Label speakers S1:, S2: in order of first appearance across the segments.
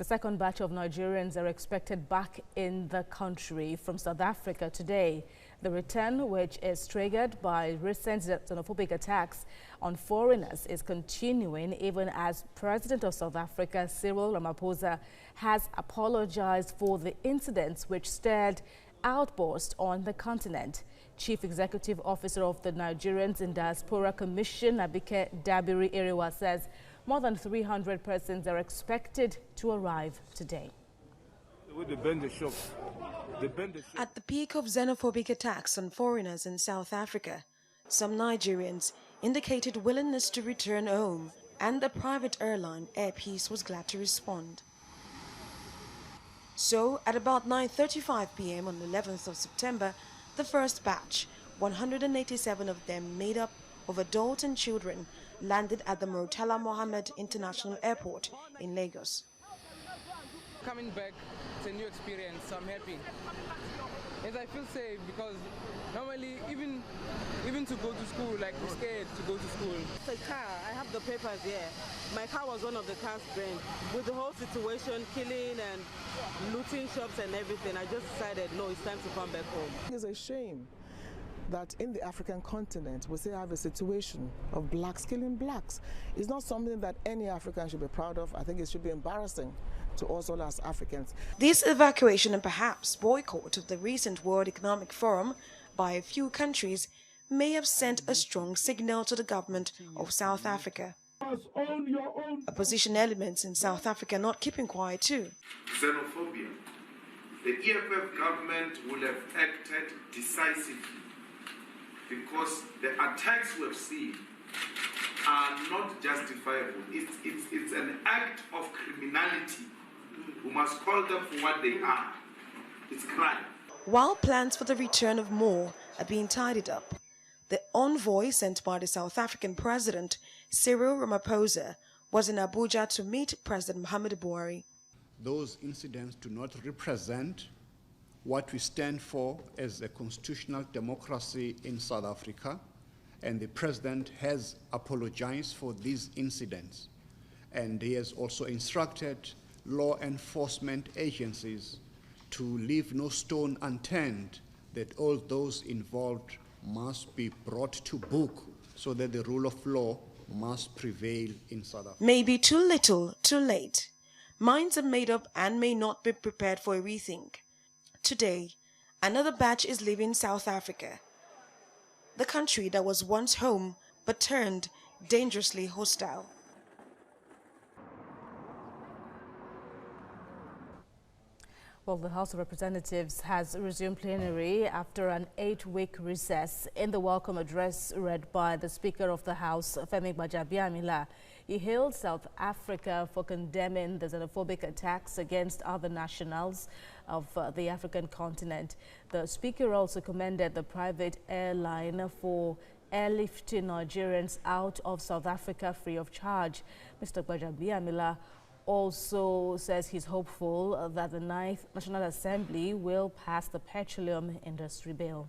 S1: The second batch of Nigerians are expected back in the country from South Africa today. The return, which is triggered by recent xenophobic attacks on foreigners, is continuing even as President of South Africa, Cyril Ramaphosa, has apologized for the incidents which stirred outbursts on the continent. Chief Executive Officer of the Nigerians in Diaspora Commission, Abike Dabiri Eriwa, says more than 300 persons are expected to arrive today.
S2: At the peak of xenophobic attacks on foreigners in South Africa, some Nigerians indicated willingness to return home, and the private airline Air Peace was glad to respond. So, at about 9:35 p.m. on the 11th of September, the first batch, 187 of them made up of adults and children, landed at the Murtala Mohammed International Airport in Lagos.
S3: Coming back, it's a new experience, so I'm happy. As I feel safe because normally even to go to school, like we're scared to go to school.
S4: It's a car, I have the papers here. My car was one of the cars burned. With the whole situation, killing and looting shops and everything, I just decided, no, it's time to come back home.
S5: It's a shame that in the African continent we still have a situation of blacks killing blacks. It's not something that any African should be proud of. I think it should be embarrassing to us all as Africans.
S2: This evacuation and perhaps boycott of the recent World Economic Forum by a few countries may have sent a strong signal to the government of South Africa. Opposition elements in South Africa not keeping quiet too.
S6: Xenophobia. The EFF government will have acted decisively because the attacks we have seen are not justifiable. It's an act of criminality. We must call them for what they are. It's crime.
S2: While plans for the return of more are being tidied up, the envoy sent by the South African President, Cyril Ramaphosa, was in Abuja to meet President Muhammadu Buhari.
S7: Those incidents do not represent what we stand for as a constitutional democracy in South Africa, and the President has apologized for these incidents. And he has also instructed law enforcement agencies to leave no stone unturned, that all those involved must be brought to book so that the rule of law must prevail in South Africa.
S2: Maybe too little, too late. Minds are made up and may not be prepared for a rethink. Today, another batch is leaving South Africa, the country that was once home but turned dangerously hostile.
S1: Well, the House of Representatives has resumed plenary after an 8-week recess. In the welcome address read by the Speaker of the House, Femi Gbajabiamila, he hailed South Africa for condemning the xenophobic attacks against other nationals of the African continent. The Speaker also commended the private airline for airlifting Nigerians out of South Africa free of charge. Mr. Gbajabiamila also says he's hopeful that the 9th National Assembly will pass the petroleum industry bill.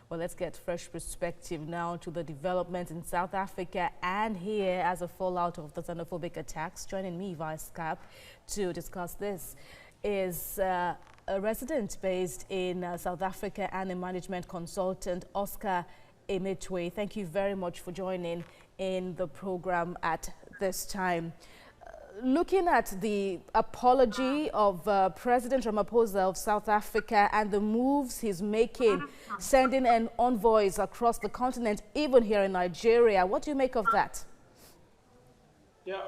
S1: Well, let's get fresh perspective now to the developments in South Africa and here as a fallout of the xenophobic attacks. Joining me via Skype to discuss this is a resident based in South Africa and a management consultant, Oscar Emetuei. Thank you very much for joining in the program at this time. Looking at the apology of President Ramaphosa of South Africa and the moves he's making, sending in envoys across the continent, even here in Nigeria, what do you make of that?
S8: Yeah,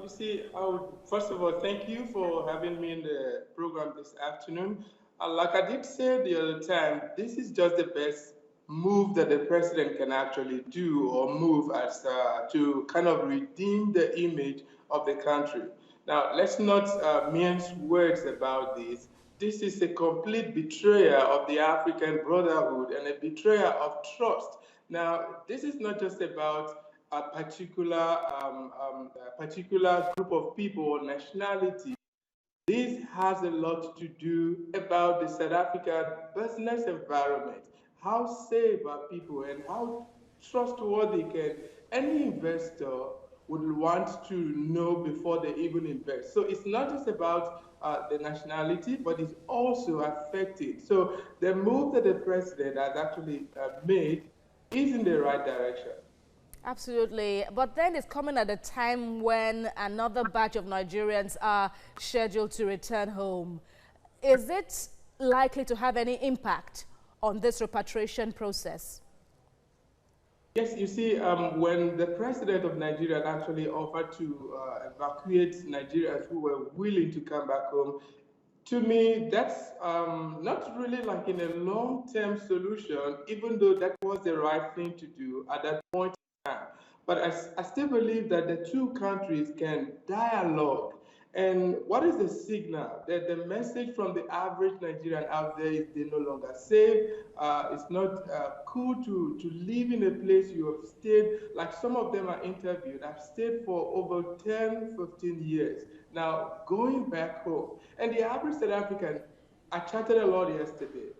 S8: you see, I would, first of all, thank you for having me in the program this afternoon. Like I did say the other time, this is just the best move that the president can actually do or move as to kind of redeem the image of the country. Now, let's not mince words about this. This is a complete betrayal of the African brotherhood and a betrayal of trust. Now, this is not just about a particular group of people or nationality. This has a lot to do about the South African business environment. How safe are people and how trustworthy can any investor would want to know before they even invest. So it's not just about the nationality, but it's also affected. So the move that the president has actually made is in the right direction.
S1: Absolutely. But then it's coming at a time when another batch of Nigerians are scheduled to return home. Is it likely to have any impact on this repatriation process?
S8: Yes, you see, when the president of Nigeria actually offered to evacuate Nigerians who were willing to come back home, to me, that's not really like in a long-term solution, even though that was the right thing to do at that point in time. But I still believe that the two countries can dialogue. And what is the signal? That the message from the average Nigerian out there is they're no longer safe. It's not cool to live in a place you have stayed. Like some of them are interviewed. I've stayed for over 10, 15 years. Now, going back home, and the average South African, I chatted a lot yesterday,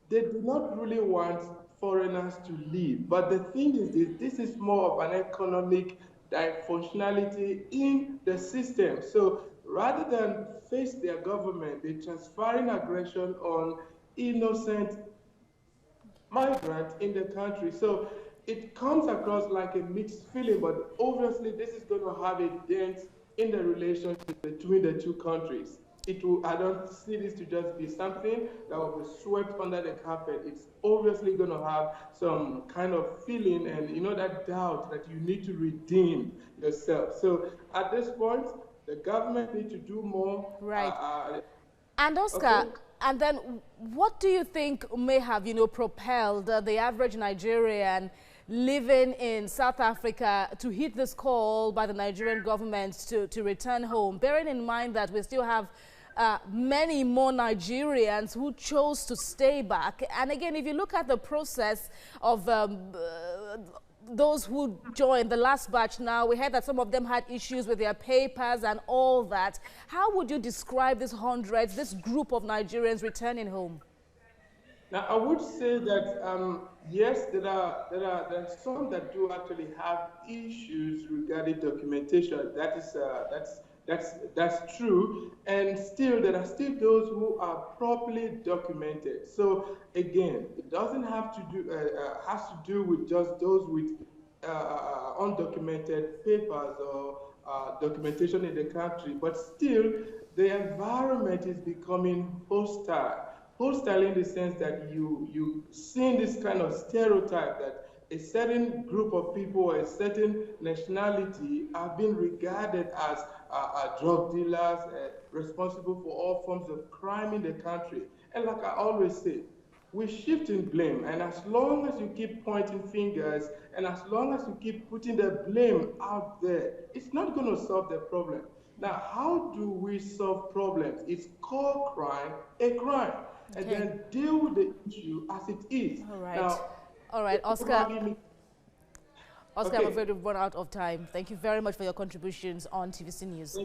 S8: they do not really want foreigners to leave. But the thing is this is more of an economic dysfunctionality in the system. So rather than face their government, they're transferring aggression on innocent migrants in the country. So it comes across like a mixed feeling, but obviously this is going to have a dent in the relationship between the two countries. I don't see this to just be something that will be swept under the carpet. It's obviously going to have some kind of feeling and, that doubt that you need to redeem yourself. So at this point, the government needs to do more.
S1: Right. And Oscar,
S8: okay.
S1: And then what do you think may have, propelled the average Nigerian living in South Africa to heed this call by the Nigerian government to return home, bearing in mind that we still have many more Nigerians who chose to stay back? And again, if you look at the process of those who joined the last batch now, we heard that some of them had issues with their papers and all that. How would you describe these hundreds, this group of Nigerians returning home?
S8: Now, I would say that, yes, there are some that do actually have issues regarding documentation. That's true. And still, there are still those who are properly documented. So again, it doesn't have to do, has to do with just those with undocumented papers or documentation in the country, but still, the environment is becoming hostile. Hostile in the sense that you see this kind of stereotype that a certain group of people or a certain nationality are being regarded as drug dealers, responsible for all forms of crime in the country. And like I always say, we shift in blame, and as long as you keep pointing fingers and as long as you keep putting the blame out there, it's not going to solve the problem. Now, how do we solve problems? It's call crime a crime, and then deal with the issue as it is.
S1: All right.
S8: Now,
S1: all right, Oscar. Oscar,
S8: okay.
S1: I'm afraid we've run out of time. Thank you very much for your contributions on TVC News.